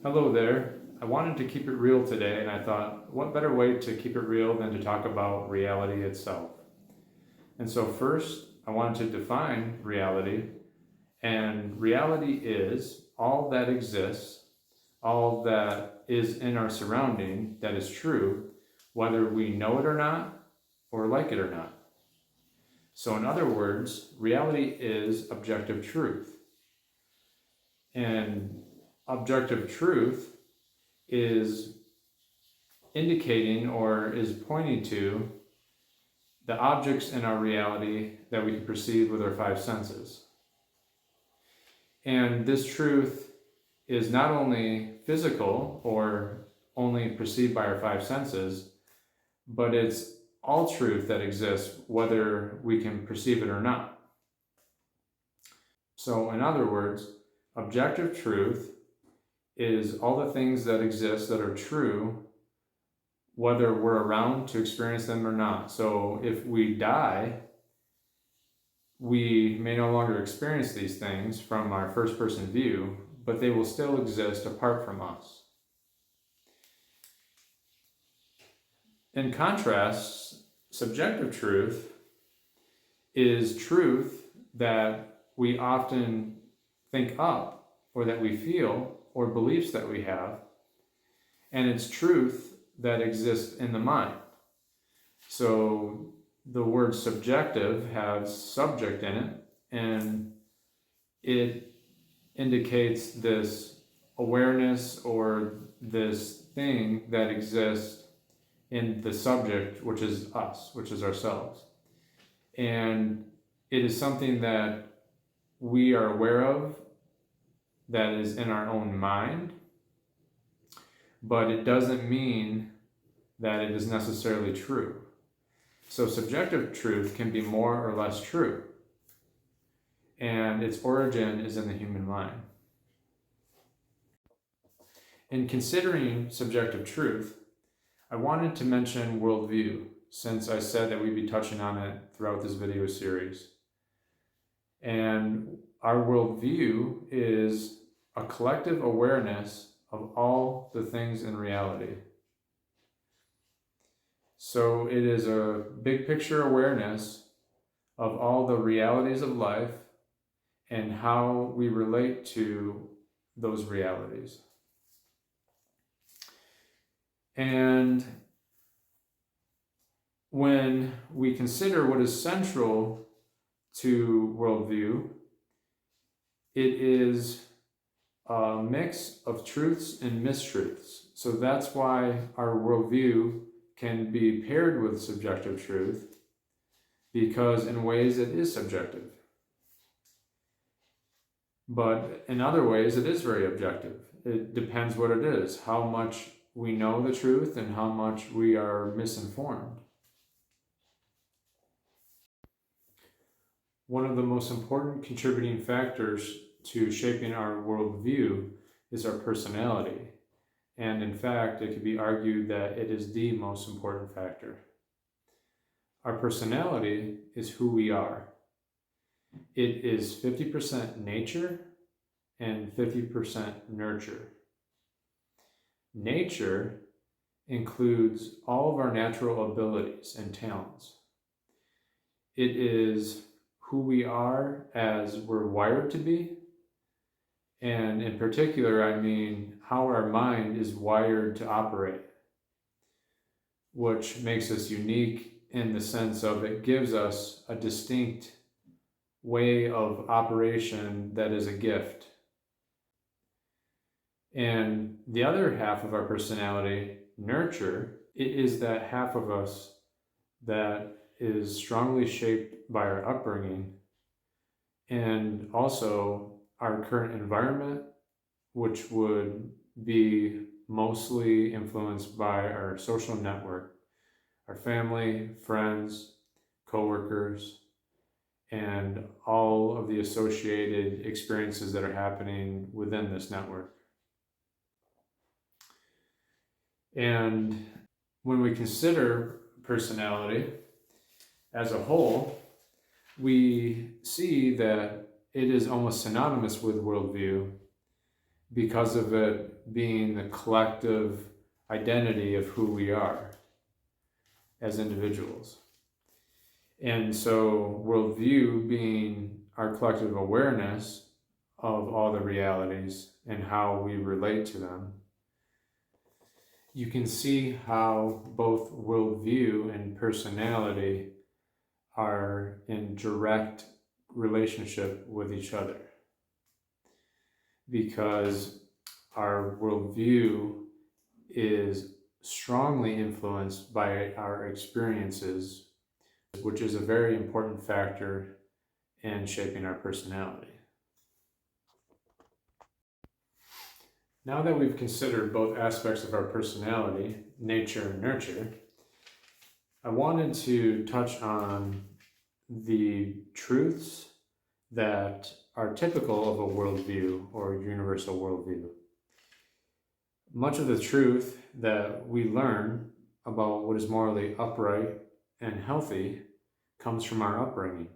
Hello there. I wanted to keep it real today, and I thought, what better way to keep it real than to talk about reality itself? And so, first, I wanted to define reality, and reality is all that exists, all that is in our surrounding that is true, whether we know it or not, or like it or not. So, in other words, reality is objective truth. And objective truth is indicating or is pointing to the objects in our reality that we can perceive with our five senses. And this truth is not only physical or only perceived by our five senses, but it's all truth that exists whether we can perceive it or not. So, in other words, objective truth is all the things that exist that are true, whether we're around to experience them or not. So if we die, we may no longer experience these things from our first person view, but they will still exist apart from us. In contrast, subjective truth is truth that we often think up or that we feel or beliefs that we have, and it's truth that exists in the mind. So the word subjective has subject in it, and it indicates this awareness or this thing that exists in the subject, which is us, which is ourselves. And it is something that we are aware of, that is in our own mind, but it doesn't mean that it is necessarily true. So subjective truth can be more or less true, and its origin is in the human mind. In considering subjective truth, I wanted to mention worldview, since I said that we'd be touching on it throughout this video series. And our worldview is a collective awareness of all the things in reality. So it is a big picture awareness of all the realities of life and how we relate to those realities. And when we consider what is central to worldview, it is a mix of truths and mistruths. So that's why our worldview can be paired with subjective truth, because in ways it is subjective. But in other ways it is very objective. It depends what it is, how much we know the truth and how much we are misinformed. One of the most important contributing factors to shaping our worldview is our personality. And in fact, it could be argued that it is the most important factor. Our personality is who we are. It is 50% nature and 50% nurture. Nature includes all of our natural abilities and talents. It is who we are as we're wired to be. And in particular, I mean how our mind is wired to operate, which makes us unique in the sense of it gives us a distinct way of operation that is a gift. And the other half of our personality, nurture, it is that half of us that is strongly shaped by our upbringing and also our current environment, which would be mostly influenced by our social network, our family, friends, coworkers, and all of the associated experiences that are happening within this network. And when we consider personality as a whole, we see that it is almost synonymous with worldview, because of it being the collective identity of who we are as individuals. And so worldview being our collective awareness of all the realities and how we relate to them, you can see how both worldview and personality are in direct relationship with each other, because our worldview is strongly influenced by our experiences, which is a very important factor in shaping our personality. Now that we've considered both aspects of our personality, nature and nurture, I wanted to touch on the truths that are typical of a worldview or universal worldview. Much of the truth that we learn about what is morally upright and healthy comes from our upbringing.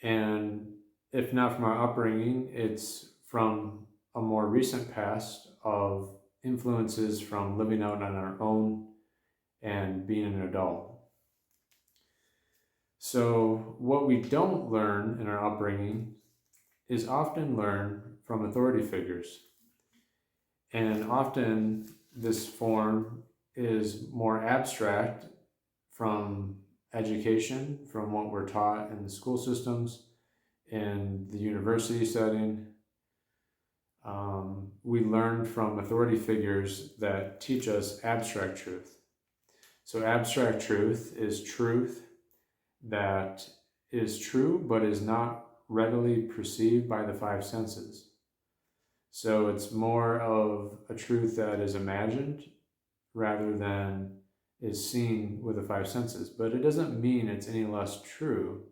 And if not from our upbringing, it's from a more recent past of influences from living out on our own and being an adult. So what we don't learn in our upbringing is often learned from authority figures. And often this form is more abstract from education, from what we're taught in the school systems, in the university setting. We learn from authority figures that teach us abstract truth. So abstract truth is truth that is true but is not readily perceived by the five senses. So it's more of a truth that is imagined rather than is seen with the five senses. But it doesn't mean it's any less true.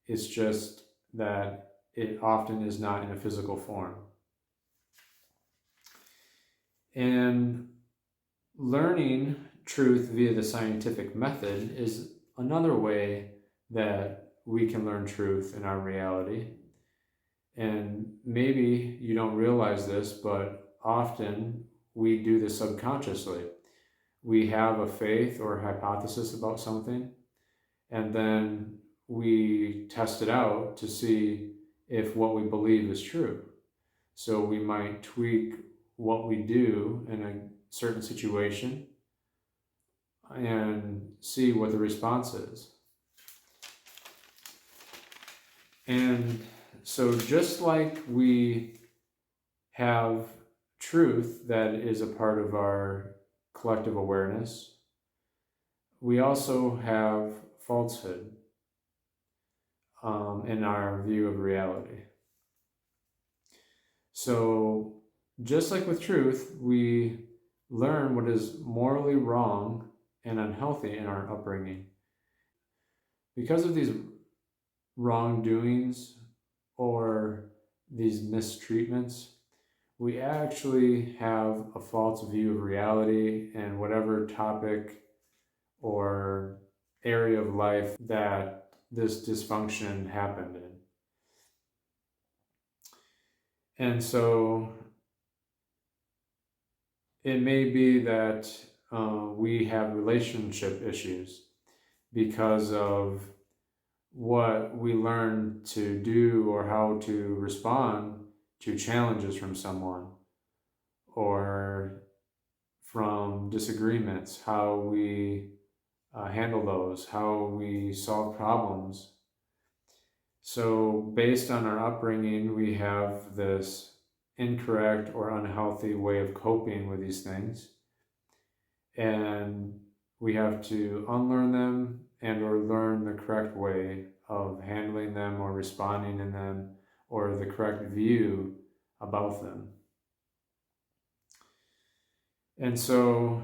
It's just that it often is not in a physical form. And learning truth via the scientific method is another way that we can learn truth in our reality. And maybe you don't realize this, but often we do this subconsciously. We have a faith or hypothesis about something, and then we test it out to see if what we believe is true. So we might tweak what we do in a certain situation and see what the response is. And so just like we have truth that is a part of our collective awareness, we also have falsehood in our view of reality. So just like with truth, we learn what is morally wrong and unhealthy in our upbringing. Because of these wrongdoings or these mistreatments, we actually have a false view of reality and whatever topic or area of life that this dysfunction happened in. And so it may be that we have relationship issues because of what we learn to do or how to respond to challenges from someone or from disagreements, how we handle those, how we solve problems. So based on our upbringing, we have this incorrect or unhealthy way of coping with these things. And we have to unlearn them and or learn the correct way of handling them or responding in them or the correct view about them. And so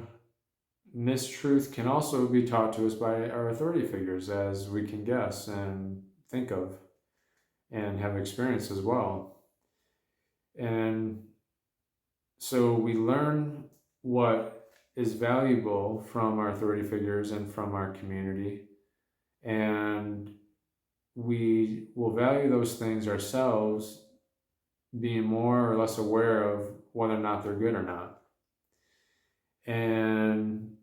mistruth can also be taught to us by our authority figures, as we can guess and think of and have experienced as well. And so we learn what is valuable from our authority figures and from our community, and we will value those things ourselves being more or less aware of whether or not they're good or not. And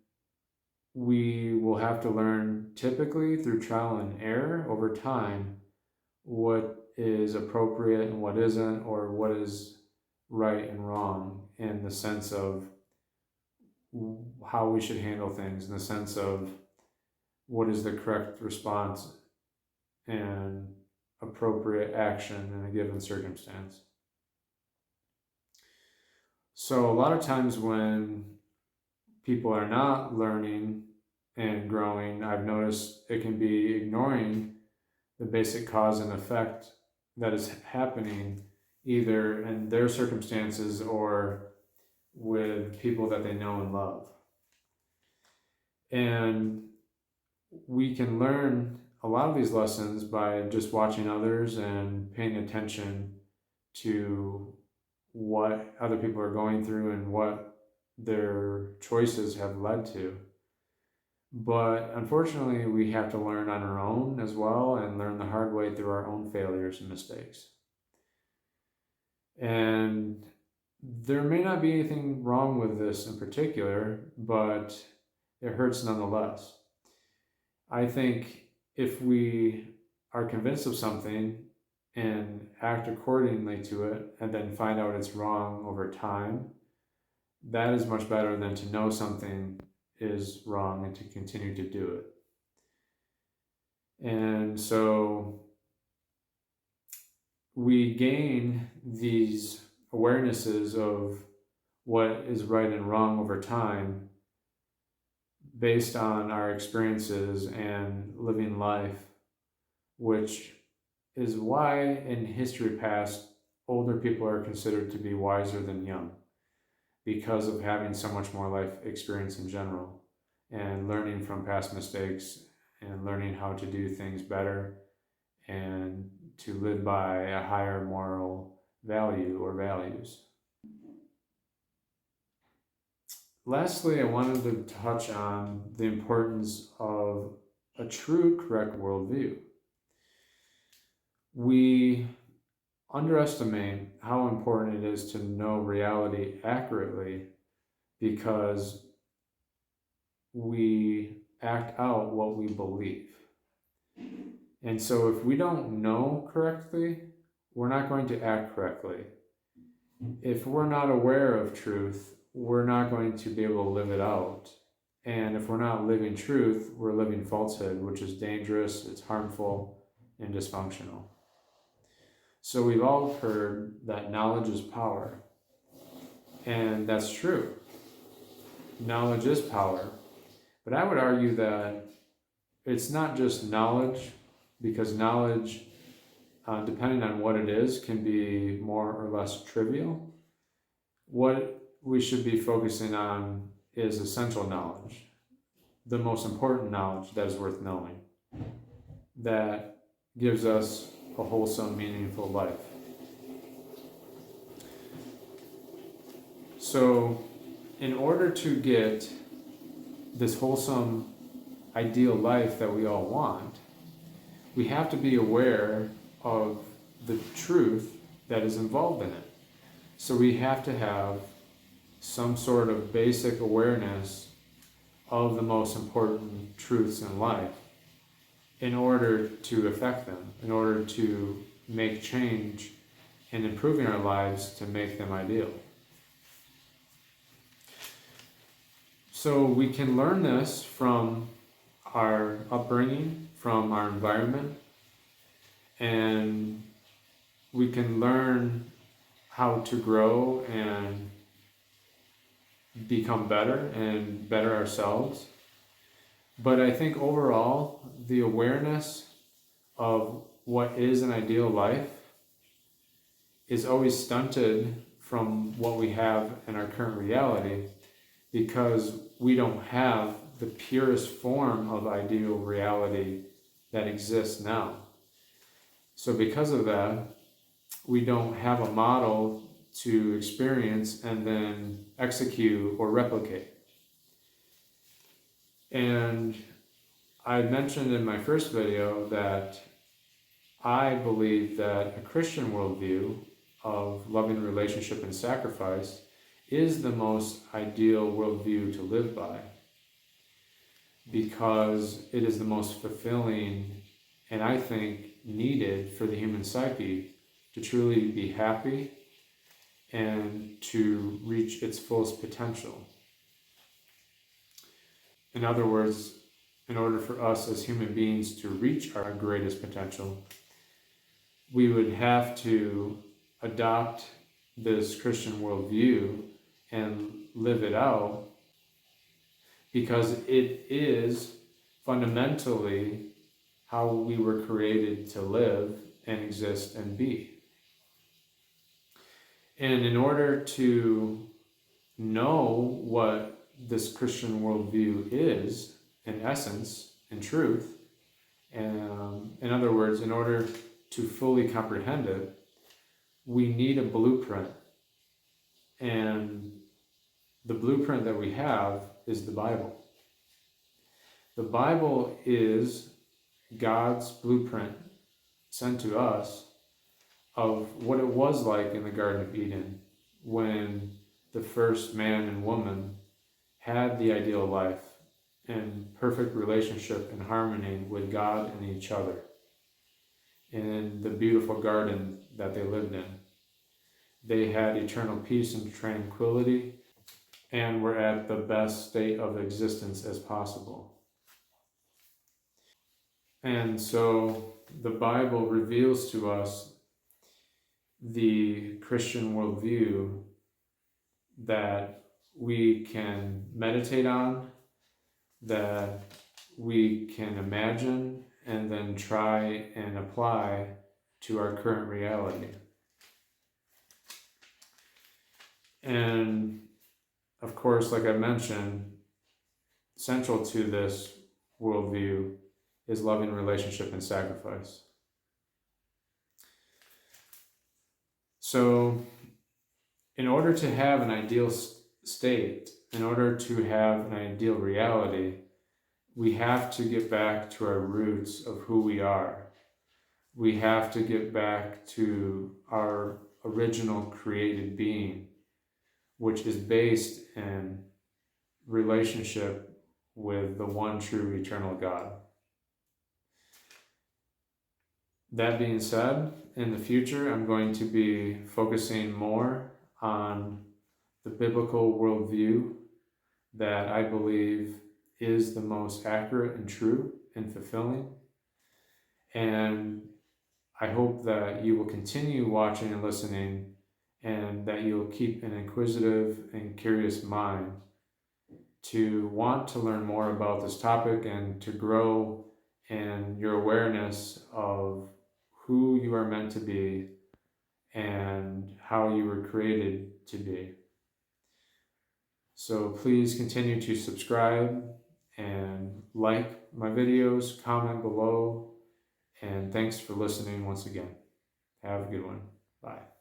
we will have to learn, typically through trial and error over time, what is appropriate and what isn't, or what is right and wrong in the sense of how we should handle things, in the sense of what is the correct response and appropriate action in a given circumstance. So a lot of times when people are not learning and growing, I've noticed it can be ignoring the basic cause and effect that is happening either in their circumstances or with people that they know and love. And we can learn a lot of these lessons by just watching others and paying attention to what other people are going through and what their choices have led to. But unfortunately, we have to learn on our own as well, and learn the hard way through our own failures and mistakes. And there may not be anything wrong with this in particular, but it hurts nonetheless. I think if we are convinced of something and act accordingly to it and then find out it's wrong over time, that is much better than to know something is wrong and to continue to do it. And so we gain these awarenesses of what is right and wrong over time based on our experiences and living life, which is why in history past, older people are considered to be wiser than young, because of having so much more life experience in general and learning from past mistakes and learning how to do things better and to live by a higher moral value or values. Lastly, I wanted to touch on the importance of a true, correct worldview. We underestimate how important it is to know reality accurately because we act out what we believe. And so if we don't know correctly, we're not going to act correctly. If we're not aware of truth, we're not going to be able to live it out. And if we're not living truth, we're living falsehood, which is dangerous, it's harmful, and dysfunctional. So we've all heard that knowledge is power. And that's true. Knowledge is power. But I would argue that it's not just knowledge, because knowledge, depending on what it is, can be more or less trivial. What we should be focusing on is essential knowledge, the most important knowledge that is worth knowing, that gives us a wholesome, meaningful life. So, in order to get this wholesome, ideal life that we all want, we have to be aware of the truth that is involved in it. So we have to have some sort of basic awareness of the most important truths in life in order to affect them, in order to make change and improving our lives to make them ideal. So we can learn this from our upbringing, from our environment, and we can learn how to grow and become better and better ourselves. But I think overall, the awareness of what is an ideal life is always stunted from what we have in our current reality, because we don't have the purest form of ideal reality that exists now. So because of that, we don't have a model to experience and then execute or replicate. And I mentioned in my first video that I believe that a Christian worldview of loving relationship and sacrifice is the most ideal worldview to live by, because it is the most fulfilling and I think needed for the human psyche to truly be happy and to reach its fullest potential. In other words, in order for us as human beings to reach our greatest potential, we would have to adopt this Christian worldview and live it out, because it is fundamentally how we were created to live and exist and be. And in order to know what this Christian worldview is, in essence, in truth, in other words, in order to fully comprehend it, we need a blueprint. And the blueprint that we have is the Bible. The Bible is God's blueprint sent to us of what it was like in the Garden of Eden when the first man and woman had the ideal life in perfect relationship and harmony with God and each other in the beautiful garden that they lived in. They had eternal peace and tranquility and were at the best state of existence as possible. And so the Bible reveals to us the Christian worldview that we can meditate on, that we can imagine, and then try and apply to our current reality. And of course, like I mentioned, central to this worldview is loving relationship and sacrifice. So, in order to have an ideal state, in order to have an ideal reality, we have to get back to our roots of who we are. We have to get back to our original created being, which is based in relationship with the one true eternal God. That being said, in the future, I'm going to be focusing more on the biblical worldview that I believe is the most accurate and true and fulfilling. And I hope that you will continue watching and listening, and that you'll keep an inquisitive and curious mind to want to learn more about this topic and to grow in your awareness of who you are meant to be and how you were created to be. So please continue to subscribe and like my videos, comment below, and thanks for listening once again. Have a good one. Bye.